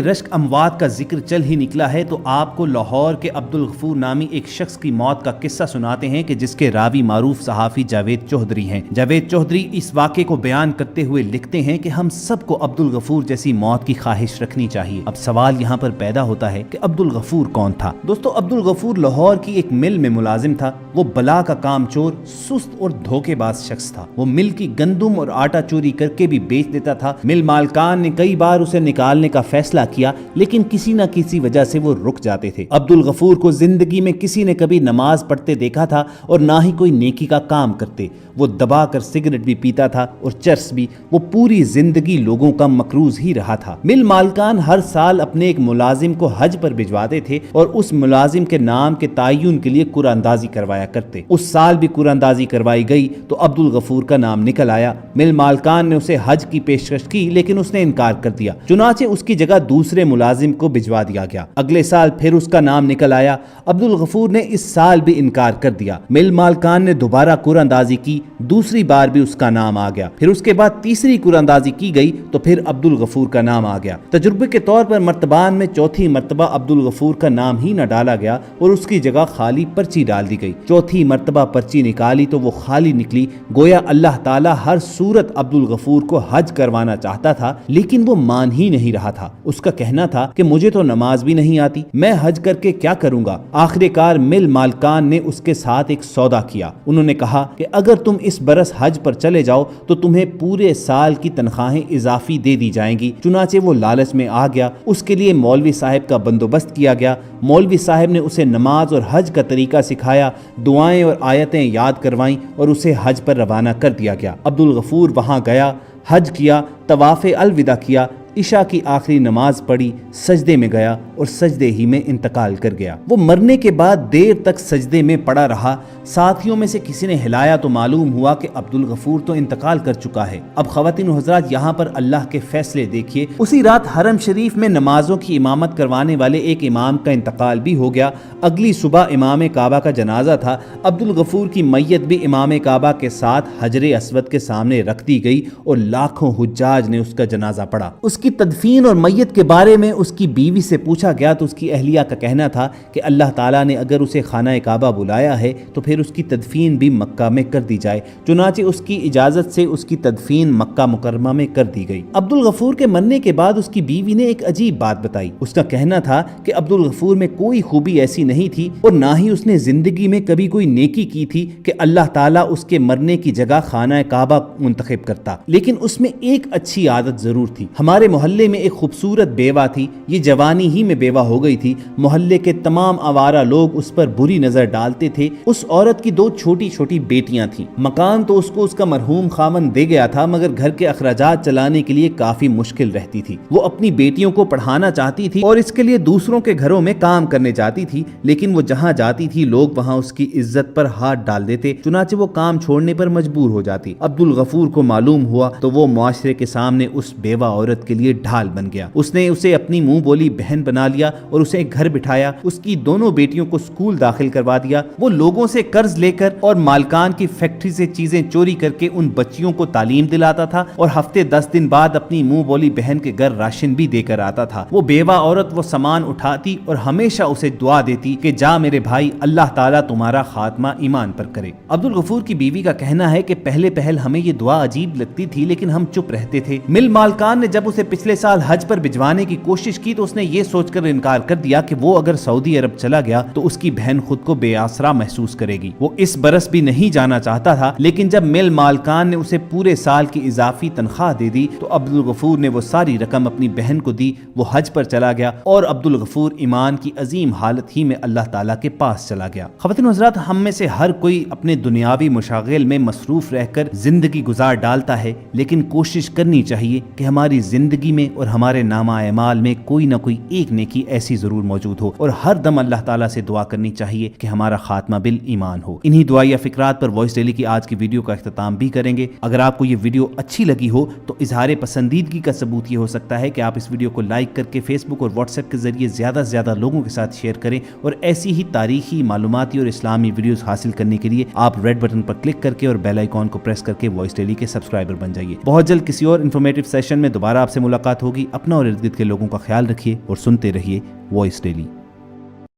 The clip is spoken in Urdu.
رشک اموات کا ذکر چل ہی نکلا ہے تو آپ کو لاہور کے عبدالغفور نامی ایک شخص کی موت کا قصہ سناتے ہیں کہ جس کے راوی معروف صحافی جاوید چوہدری ہیں۔ جاوید چوہدری اس واقعے کو بیان کرتے ہوئے لکھتے ہیں کہ ہم سب کو عبدالغفور جیسی موت کی خواہش رکھنی چاہیے۔ اب سوال یہاں پر پیدا ہوتا ہے کہ عبدالغفور کون تھا؟ دوستو، عبدالغفور لاہور کی ایک مل میں ملازم تھا۔ وہ بلا کا کام چور، سست اور دھوکے باز شخص تھا۔ وہ مل کی گندم اور آٹا چوری کر کے بھی بیچ دیتا تھا۔ مل مالکان نے کئی بار اسے نکالنے کا فیصلہ کیا، لیکن کسی نہ کسی وجہ سے وہ رک جاتے تھے۔ عبدالغفور کو زندگی میں کسی نے کبھی نماز پڑھتے دیکھا تھا اور نہ ہی کوئی نیکی کا کام کرتے۔ وہ دبا کر سگریٹ بھی پیتا تھا اور چرس بھی۔ وہ پوری زندگی لوگوں کا مقروض ہی رہا تھا۔ مل مالکان ہر سال اپنے ایک ملازم کو حج پر بھجواتے تھے اور اس ملازم کے نام کے تعین کے لیے قرعہ اندازی کروایا کرتے۔ اس سال بھی قرعہ اندازی کروائی گئی تو عبدالغفور کا نام نکل آیا۔ مل مالکان نے اسے حج کی پیشکش کی لیکن اس نے انکار کر دیا، چنانچہ اس کی جگہ دوسرے ملازم کو بھجوا دیا گیا۔ اگلے سال پھر اس کا نام نکل آیا۔ عبدالغفور نے اس سال بھی انکار کر دیا۔ مل مالکان نے دوبارہ قرعہ اندازی کی، دوسری بار بھی اس کا نام آ گیا۔ پھر اس کے بعد تیسری قرعہ اندازی کی گئی تو پھر عبدالغفور کا نام آ گیا۔ تجربے کے طور پر مرتبان میں چوتھی مرتبہ عبدالغفور کا نام ہی نہ ڈالا گیا اور اس کی جگہ خالی پرچی ڈال دی گئی۔ چوتھی مرتبہ پرچی نکالی تو وہ خالی نکلی۔ گویا اللہ تعالیٰ ہر صورت عبدالغفور کو حج کروانا چاہتا تھا، لیکن وہ مان ہی نہیں رہا تھا۔ اس کا کہنا تھا کہ مجھے تو نماز بھی نہیں آتی، میں حج کر کے کیا کروں گا؟ آخر کار مل مالکان نے اس کے ساتھ ایک سودا کیا۔ انہوں نے کہا کہ اگر تم اس برس حج پر چلے جاؤ تو تمہیں پورے سال کی تنخواہیں اضافی دے دی جائیں گی۔ چنانچہ وہ لالچ میں آ گیا۔ اس کے لیے مولوی صاحب کا بندوبست کیا گیا۔ مولوی صاحب نے اسے نماز اور حج کا طریقہ سکھایا، دعائیں اور آیتیں یاد کروائیں اور اسے حج پر روانہ کر دیا گیا۔ عبدالغفور وہاں گیا، حج کیا، طواف الوداع کیا، عشاء کی آخری نماز پڑھی، سجدے میں گیا اور سجدے ہی میں انتقال کر گیا۔ وہ مرنے کے بعد دیر تک سجدے میں پڑا رہا۔ ساتھیوں میں سے کسی نے ہلایا تو معلوم ہوا کہ عبدالغفور تو انتقال کر چکا ہے۔ اب خواتین و حضرات، یہاں پر اللہ کے فیصلے دیکھیے۔ اسی رات حرم شریف میں نمازوں کی امامت کروانے والے ایک امام کا انتقال بھی ہو گیا۔ اگلی صبح امام کعبہ کا جنازہ تھا۔ عبدالغفور کی میت بھی امام کعبہ کے ساتھ حجر اسود کے سامنے رکھ دی گئی اور لاکھوں حجاج نے اس کا جنازہ پڑھا۔ اس کی تدفین اور میت کے بارے میں اس کی بیوی سے پوچھا گیا تو اس کی اہلیہ کا کہنا تھا کہ اللہ تعالیٰ نے اگر اسے خانہ کعبہ بلایا ہے تو پھر اس کی تدفین بھی مکہ میں کر دی جائے۔ چنانچہ اس کی اجازت سے اس کی تدفین مکہ مکرمہ میں کر دی گئی۔ عبدالغفور کے مرنے کے بعد اس کی بیوی نے ایک عجیب بات بتائی۔ اس کا کہنا تھا کہ عبدالغفور میں کوئی خوبی ایسی نہیں تھی اور نہ ہی اس نے زندگی میں کبھی کوئی نیکی کی تھی کہ اللہ تعالیٰ اس کے مرنے کی جگہ خانہ کعبہ منتخب کرتا، لیکن اس میں ایک اچھی عادت ضرور تھی۔ ہمارے محلے میں ایک خوبصورت بیوہ تھی، یہ جوانی ہی میں بیوہ ہو گئی تھی۔ محلے کے تمام آوارہ لوگ اس پر بری نظر ڈالتے تھے۔ اس عورت کی 2 چھوٹی چھوٹی بیٹیاں تھیں۔ مکان تو اس کو اس کا مرحوم خاوند دے گیا تھا، مگر گھر کے اخراجات چلانے کے لیے کافی مشکل رہتی تھی۔ وہ اپنی بیٹیوں کو پڑھانا چاہتی تھی اور اس کے لیے دوسروں کے گھروں میں کام کرنے جاتی تھی، لیکن وہ جہاں جاتی تھی لوگ وہاں اس کی عزت پر ہاتھ ڈال دیتے، چنانچہ وہ کام چھوڑنے پر مجبور ہو جاتی۔ عبدالغفور کو معلوم ہوا تو وہ معاشرے کے سامنے اس بیوہ عورت کے لیے ڈھال بن گیا۔ اس نے اسے اپنی منہ بولی بہن بنا لیا اور اسے گھر بٹھایا۔ اس کی دونوں بیٹیوں کو اسکول داخل کروا دیا۔ وہ لوگوں سے قرض لے کر اور مالکان کی فیکٹری سے چیزیں چوری کر کے ان بچیوں کو تعلیم دلاتا تھا اور ہفتے 10 دن بعد اپنی منہ بولی بہن کے گھر راشن بھی دے کر آتا تھا۔ وہ بیوہ عورت وہ سامان اٹھاتی اور ہمیشہ اسے دعا دیتی کہ جا میرے بھائی، اللہ تعالیٰ تمہارا خاتمہ ایمان پر کرے۔ عبدالغفور کی بیوی کا کہنا ہے کہ پہلے پہل ہمیں یہ دعا عجیب لگتی تھی لیکن ہم چپ رہتے تھے۔ مل مالکان نے جب اسے پچھلے سال حج پر بھجوانے کی کوشش کی تو اس نے یہ سوچ کر انکار کر دیا کہ وہ اگر سعودی عرب چلا گیا تو اس کی بہن خود کو بے آسرا محسوس کرے گی۔ وہ اس برس بھی نہیں جانا چاہتا تھا، لیکن جب مل مالکان نے اسے پورے سال کی اضافی تنخواہ دے دی تو عبدالغفور نے وہ ساری رقم اپنی بہن کو دی۔ وہ حج پر چلا گیا اور عبدالغفور ایمان کی عظیم حالت ہی میں اللہ تعالیٰ کے پاس چلا گیا۔ خواتین و حضرات، ہم میں سے ہر کوئی اپنے دنیاوی مشاغل میں مصروف رہ کر زندگی گزار ڈالتا ہے، لیکن کوشش کرنی چاہیے کہ ہماری زندگی میں اور ہمارے نامہ اعمال میں کوئی نہ کوئی ایک نیکی ایسی ضرور موجود ہو، اور ہر دم اللہ تعالیٰ سے دعا کرنی چاہیے کہ ہمارا خاتمہ بالایمان ہو۔ انہی دعائیہ فکرات پر وائس ڈیلی کی آج کی ویڈیو کا اختتام بھی کریں گے۔ اگر آپ کو یہ ویڈیو اچھی لگی ہو تو اظہار پسندیدگی کا ثبوت یہ ہو سکتا ہے کہ آپ اس ویڈیو کو لائک کر کے فیس بک اور واٹس ایپ کے ذریعے زیادہ سے زیادہ لوگوں کے ساتھ شیئر کریں، اور ایسی ہی تاریخی، معلوماتی اور اسلامی ویڈیوز حاصل کرنے کے لیے آپ ریڈ بٹن پر کلک کر کے اور بیل آئیکن کو پریس کر کے وائس ڈیلی کے سبسکرائبر بن جائیے۔ بہت جلد کسی اور انفارمیٹیو سیشن میں دوبارہ آپ سے ملاقات ہوگی. اپنا اور ارد گرد کے لوگوں کا خیال رکھیے اور سنتے رہیے وائس ڈیلی.